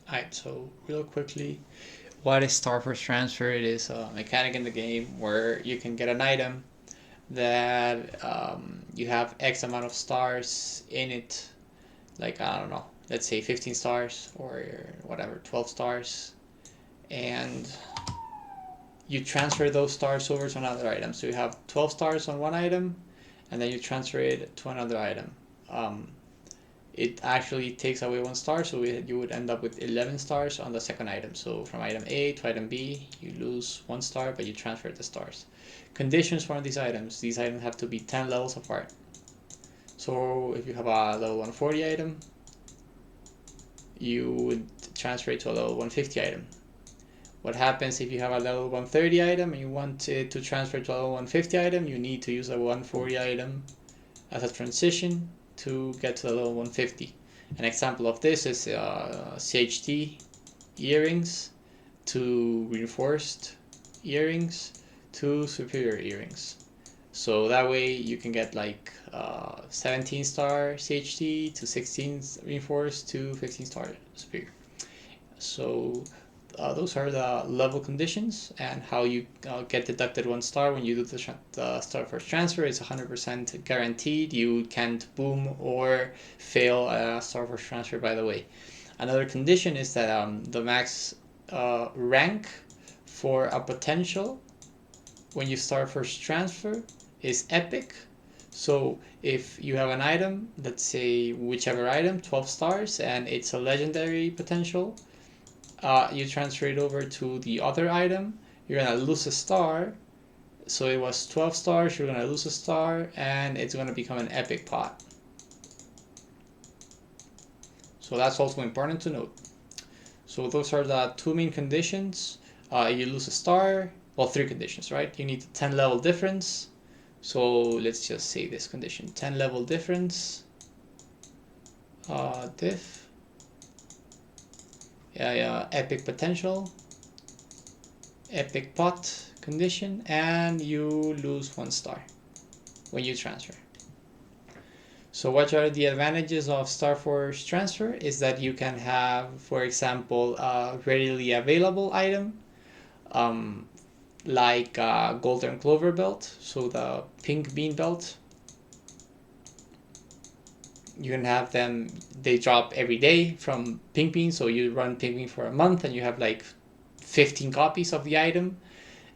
Alright, so real quickly, what is Starforce Transfer? It is a mechanic in the game where you can get an item that you have X amount of stars in it, like I don't know, let's say 15 stars or whatever, 12 stars, and you transfer those stars over to another item. So you have 12 stars on one item, and then you transfer it to another item. It actually takes away 1 star, so you would end up with 11 stars on the second item. So from item A to item B, you lose 1 star, but you transfer the stars. Conditions for these items have to be 10 levels apart. So if you have a level 140 item, you would transfer it to a level 150 item. What happens if you have a level 130 item and you want it to transfer to a level 150 item? You need to use a 140 item as a transition to get to the level 150. An example of this is CHT earrings to reinforced earrings to superior earrings. So that way you can get like 17 star CHT to 16 reinforced to 15 star superior. So those are the level conditions, and how you get deducted 1 star when you do the Starforce transfer is 100% guaranteed. You can't boom or fail a Starforce transfer, by the way. Another condition is that the max rank for a potential when you Starforce transfer is epic. So if you have an item, let's say whichever item, 12 stars, and it's a legendary potential, you transfer it over to the other item, you're gonna lose a star. So it was 12 stars, you're gonna lose a star, and it's gonna become an epic pot. So that's also important to note. So those are the two main conditions. You lose a star, well, 3 conditions, right? You need a 10 level difference. So let's just say this condition, 10 level difference, diff, epic potential, epic pot condition, and you lose 1 star when you transfer. So what are the advantages of Starforce transfer is that you can have, for example, a readily available item, like a golden clover belt, so the pink bean belt. You can have them, they drop every day from pink bean, so you run pink bean for a month and you have like 15 copies of the item,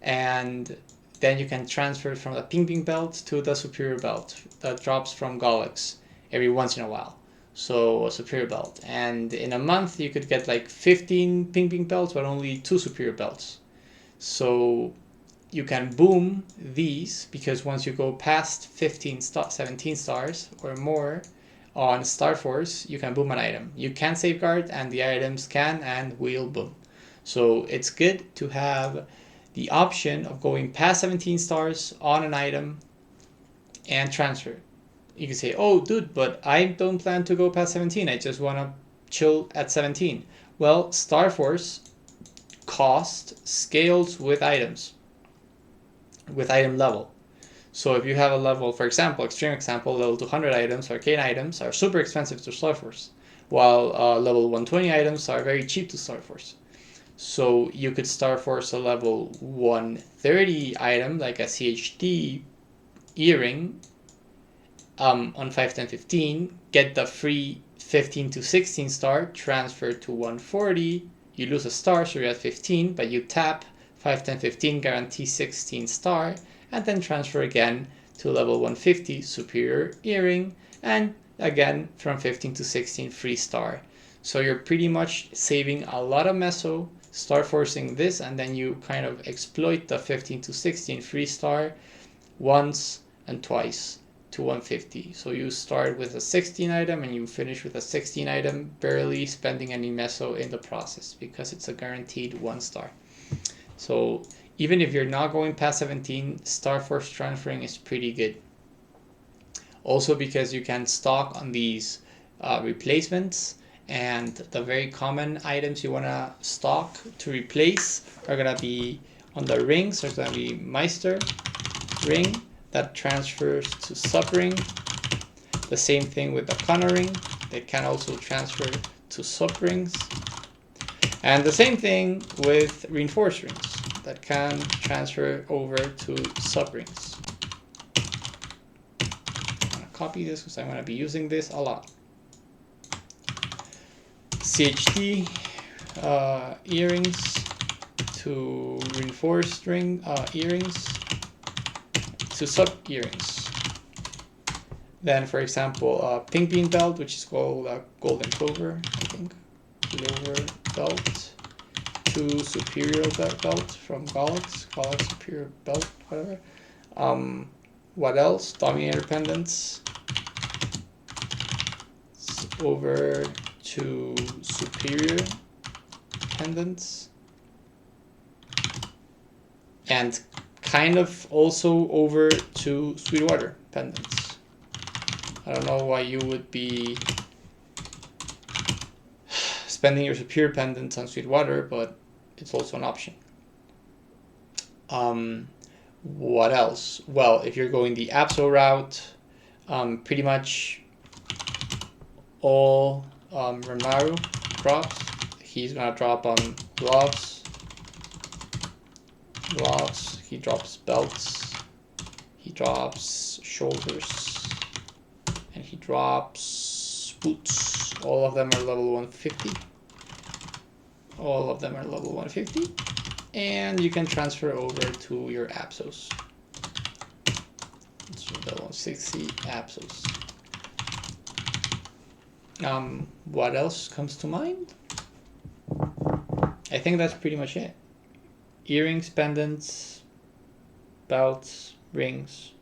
and then you can transfer from the pink bean belt to the superior belt that drops from Golex every once in a while. So a superior belt, and in a month you could get like 15 pink bean belts but only 2 superior belts. So you can boom these, because once you go past 17 stars or more on Starforce, you can boom an item. You can safeguard, and the items can and will boom. So it's good to have the option of going past 17 stars on an item and transfer. You can say, oh dude, but I don't plan to go past 17, I just want to chill at 17. Well, Starforce cost scales with items, with item level. So if you have a level, for example, extreme example, level 200 items, arcane items, are super expensive to Starforce, while level 120 items are very cheap to Starforce. So you could Starforce a level 130 item, like a CHD earring, on 5, 10, 15, get the free 15 to 16 star, transfer to 140, you lose a star, so you're at 15, but you tap 5, 10, 15, guarantee 16 star, and then transfer again to level 150 superior earring, and again from 15 to 16 free star. So you're pretty much saving a lot of meso, star forcing this, and then you kind of exploit the 15 to 16 free star once and twice to 150. So you start with a 16 item and you finish with a 16 item, barely spending any meso in the process, because it's a guaranteed 1 star. So even if you're not going past 17, Starforce transferring is pretty good. Also because you can stock on these replacements, and the very common items you want to stock to replace are going to be on the rings. There's going to be Meister ring that transfers to sub ring. The same thing with the Connor ring. They can also transfer to sub rings. And the same thing with reinforced rings that can transfer over to sub rings. I'm going to copy this because I'm going to be using this a lot. CHT earrings to reinforced ring earrings to sub earrings. Then, for example, pink bean belt, which is called golden clover, I think, clover belt to superior belt from Galax superior belt, whatever. What else? Dominator pendants over to superior pendants, and kind of also over to Sweetwater pendants. I don't know why you would be spending your superior pendants on Sweetwater, but it's also an option. What else? Well, if you're going the Abso route, pretty much all Ranmaru drops. He's gonna drop on gloves. He drops belts. He drops shoulders, and he drops boots. All of them are level 150. All of them are level 150, and you can transfer over to your Absos. So level 160 Absos. What else comes to mind? I think that's pretty much it. Earrings, pendants, belts, rings.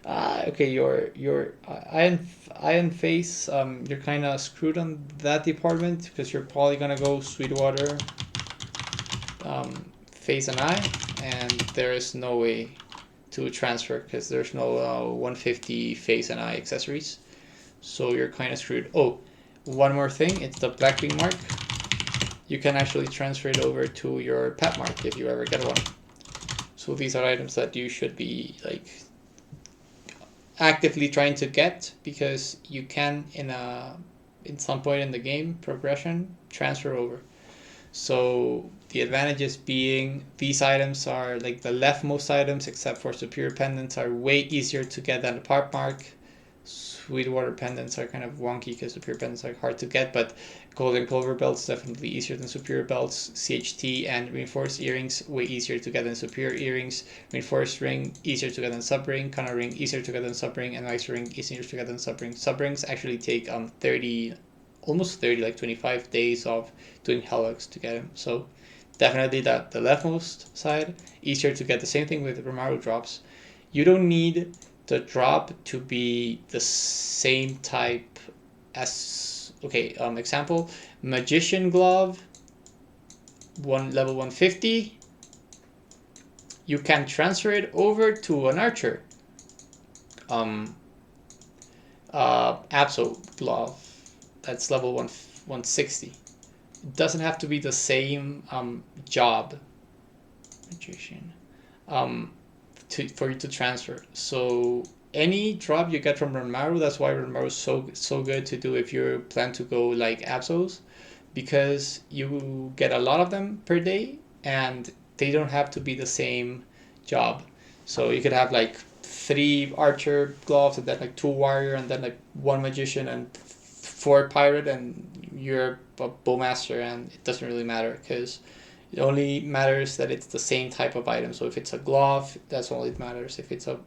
Okay, your iron face. You're kind of screwed on that department because you're probably gonna go Sweetwater, face and eye, and there is no way to transfer because there's no 150 face and eye accessories. So you're kind of screwed. Oh, one more thing, it's the Blackwing mark. You can actually transfer it over to your pet mark if you ever get one. So these are items that you should be like actively trying to get, because you can in some point in the game progression transfer over. So the advantages being these items are like the leftmost items except for superior pendants are way easier to get than the part mark. Sweetwater pendants are kind of wonky because superior pendants are hard to get, but golden clover belts definitely easier than superior belts. CHT and reinforced earrings way easier to get than superior earrings. Reinforced ring easier to get than sub ring. Counter ring easier to get than sub ring, and ice ring easier to get than sub ring. Sub rings actually take almost 30, like 25 days of doing Helix to get them. So definitely that the leftmost side easier to get. The same thing with Ranmaru drops. You don't need the drop to be the same type as, okay, example, magician glove, level 150, you can transfer it over to an archer. Abso glove, that's level 160. It doesn't have to be the same job, magician, for you to transfer. So any drop you get from Ranmaru, that's why Ranmaru is so good to do if you plan to go like Absos, because you get a lot of them per day and they don't have to be the same job. So you could have like 3 archer gloves and then like 2 warrior and then like 1 magician and 4 pirate, and you're a bowmaster, and it doesn't really matter because it only matters that it's the same type of item. So if it's a glove, that's all it matters. If it's a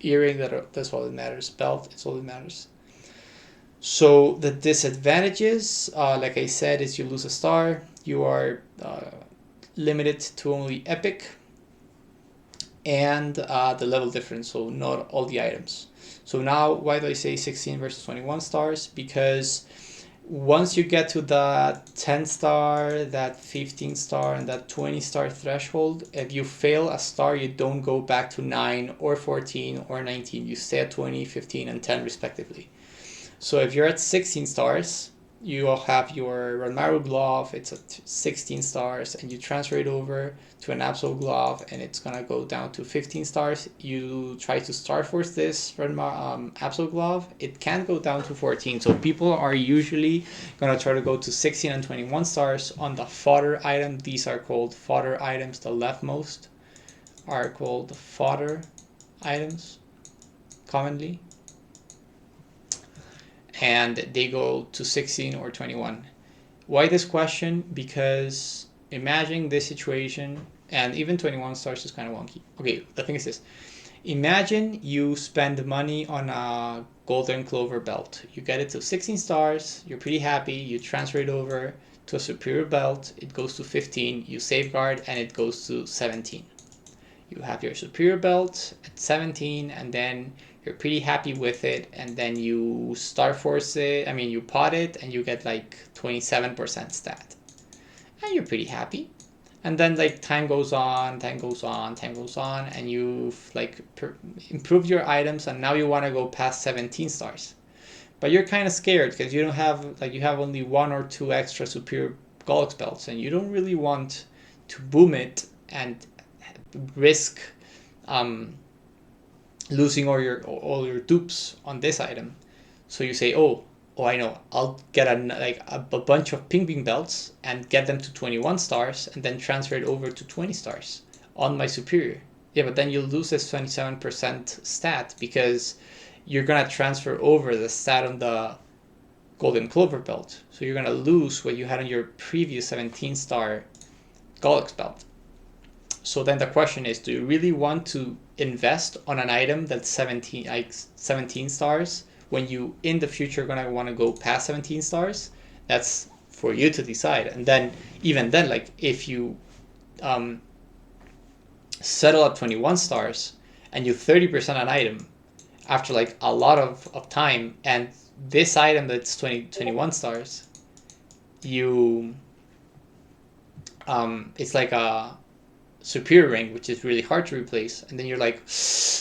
earring, that's all it matters. Belt, it's all it matters. So the disadvantages, like I said, is you lose a star. You are limited to only epic, and the level difference, so not all the items. So now, why do I say 16 versus 21 stars? Because once you get to that 10 star, that 15 star, and that 20 star threshold, if you fail a star, you don't go back to 9 or 14 or 19. You stay at 20, 15, and 10 respectively. So if you're at 16 stars you have your Ranmaru glove, it's at 16 stars, and you transfer it over to an Absol glove, and it's gonna go down to 15 stars. You try to Starforce this Absol glove, it can go down to 14. So people are usually gonna try to go to 16 and 21 stars on the fodder item. These are called fodder items. The leftmost are called fodder items commonly, and they go to 16 or 21. Why this question? Because imagine this situation, and even 21 stars is kind of wonky. Okay, the thing is this. Imagine you spend money on a golden clover belt. You get it to 16 stars, you're pretty happy, you transfer it over to a superior belt, it goes to 15, you safeguard, and it goes to 17. You have your superior belt at 17, and then you're pretty happy with it, and then you Starforce it, you pot it, and you get like 27% stat. And you're pretty happy. And then like time goes on, and you've like improved your items, and now you want to go past 17 stars. But you're kind of scared because you don't have, like, you have only 1 or 2 extra superior Golux belts, and you don't really want to boom it and risk losing all your dupes on this item. So you say, oh, I know, I'll get a bunch of ping ping belts and get them to 21 stars, and then transfer it over to 20 stars on my superior. Yeah, but then you'll lose this 27% stat because you're gonna transfer over the stat on the golden clover belt. So you're gonna lose what you had on your previous 17 star Golux belt. So then the question is, do you really want to invest on an item that's 17 stars when you in the future are gonna want to go past 17 stars? That's for you to decide. And then even then, like, if you settle at 21 stars and you 30% an item after like a lot of time, and this item that's 21 stars, you it's like a superior ring, which is really hard to replace, and then you're like,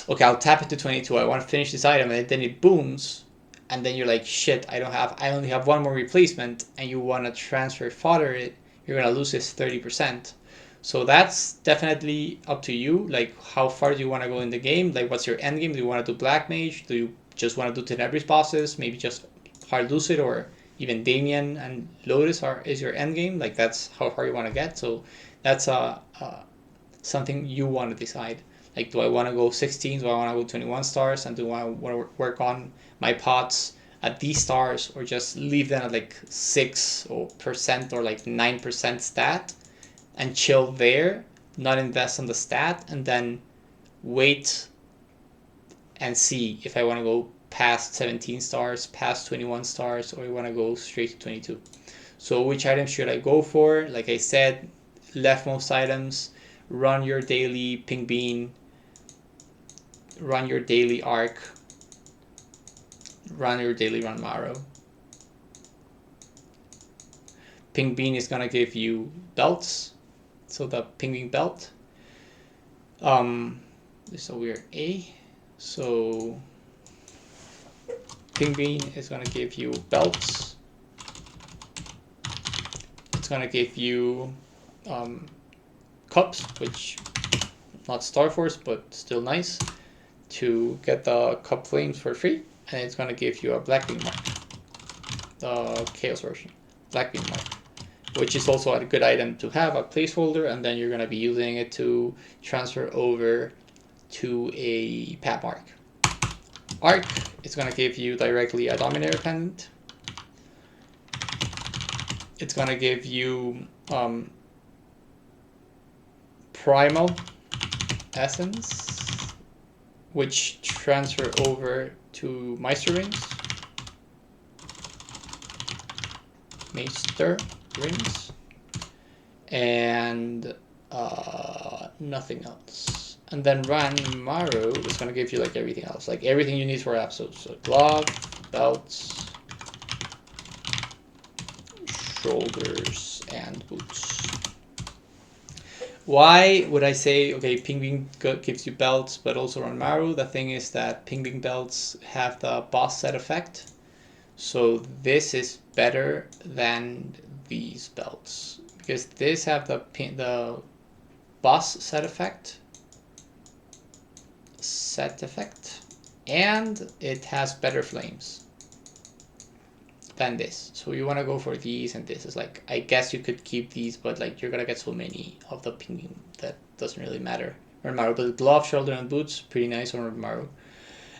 okay, I'll tap it to 22, I want to finish this item, and then it booms, and then you're like, shit, I only have 1 more replacement, and you want to transfer fodder it, you're gonna lose this 30%. So that's definitely up to you, like how far do you want to go in the game, like what's your end game? Do you want to do black mage? Do you just want to do Tenebris bosses? Maybe just hard lucid, or even Damien and Lotus is your end game? Like that's how far you want to get. So that's something you want to decide. Like, do I want to go 16? Do I want to go 21 stars? And do I want to work on my pots at these stars, or just leave them at like 6% or like 9% stat and chill there, not invest on the stat, and then wait and see if I want to go past 17 stars, past 21 stars, or I want to go straight to 22. So which items should I go for? Like I said, leftmost items. Run your daily pink bean, run your daily arc, run your daily Ranmaru. Pink bean is gonna give you belts, so the pink bean belt. This is a weird A. So pink bean is gonna give you belts. It's gonna give you cups, which not Starforce, but still nice to get the cup flames for free, and it's gonna give you a black beam mark, the chaos version, black beam mark, which is also a good item to have, a placeholder, and then you're gonna be using it to transfer over to a pat mark. Arc is gonna give you directly a Dominator pendant. It's gonna give you Primal Essence, which transfer over to Meister Rings, and nothing else. And then Ranmaru is going to give you like everything else, like everything you need for episodes. So glove, belts, shoulders, and boots. Why would I say, okay, ping bean gives you belts, but also Ranmaru? The thing is that ping bean belts have the boss set effect. So this is better than these belts because this have the boss set effect, and it has better flames than this. So you want to go for these, and this is like, I guess you could keep these, but like you're gonna get so many of the pinging that doesn't really matter. Ronmaru, but glove, shoulder, and boots, pretty nice on Ronmaru.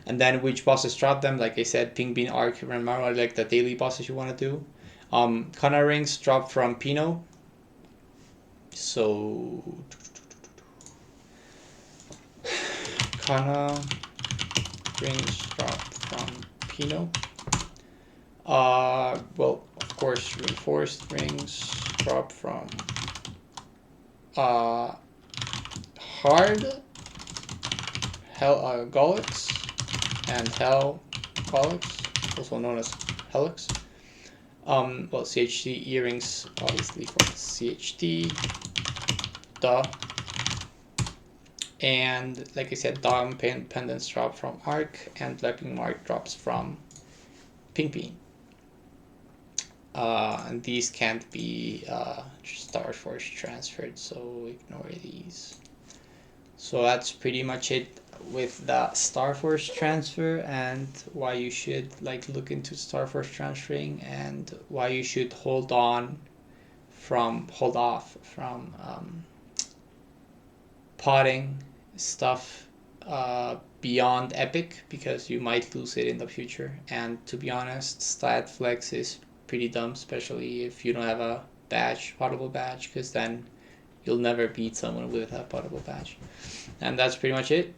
And then which bosses drop them? Like I said, Ping Bean, Arc, Ronmaru are like the daily bosses you want to do. Kana rings drop from Pino. So Kana rings drop from Pino. Well, of course, reinforced rings drop from hard Gollix and Hell Gollix, also known as Helix. Well, CHT earrings, obviously for CHT, duh. And like I said, Dom pendants drop from Arc, and Blackpink Mark drops from Pink Bean. And these can't be Starforce transferred, so ignore these. So that's pretty much it with the Starforce transfer, and why you should like look into Starforce transferring, and why you should hold off from potting stuff beyond Epic, because you might lose it in the future. And to be honest, stat flex is pretty dumb, especially if you don't have a potable badge, because then you'll never beat someone with a potable badge. And that's pretty much it.